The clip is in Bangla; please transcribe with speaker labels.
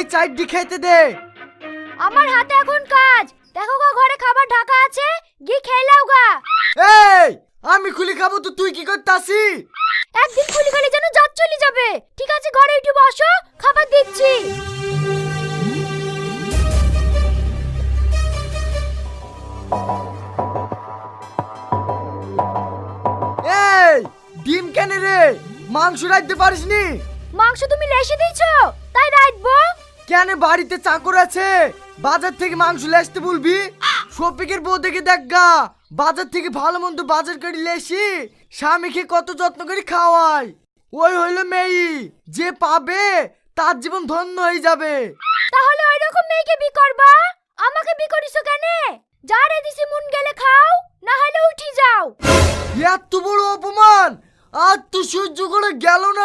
Speaker 1: এই চাইডি খেতে দে।
Speaker 2: আমার হাতে এখন কাজ, দেখো গা ঘরে খাবার ঢাকা আছে, গিয়ে খেয়ে লাও গা।
Speaker 1: এই আমি খুলি খাবো তো তুই কি করতাসি?
Speaker 2: একদিন খুলি খালি যেন জাত চলে যাবে। ঠিক আছে ঘরে উঠে বসো, খাবার দিচ্ছি।
Speaker 1: এই ডিম কেন রে? মাংস রাখতে পারিসনি?
Speaker 2: মাংস তুমি লেসে দিয়েছো, তাই রাখবো।
Speaker 1: কেন বাড়িতে চাকর আছে, বাজার থেকে মাংস লেসতে বলবি? শফিকের বউ দেখে দেখ গা, বাজার থেকে ভালো মন্দ বাজার করে লেসি স্বামীকে কত যত্ন করে খাওয়ায়। ওই হইলো মেয়ে, যে পাবে তার জীবন ধন্য হয়ে যাবে।
Speaker 2: তাহলে ওই রকম মেয়েকে বি করবা, আমাকে বি করিছো কেন? যারে দিছি মন গেলে খাও, না হলে উঠি যাও।
Speaker 1: এত বড় অপমান আর তো সহ্য করে গেল না।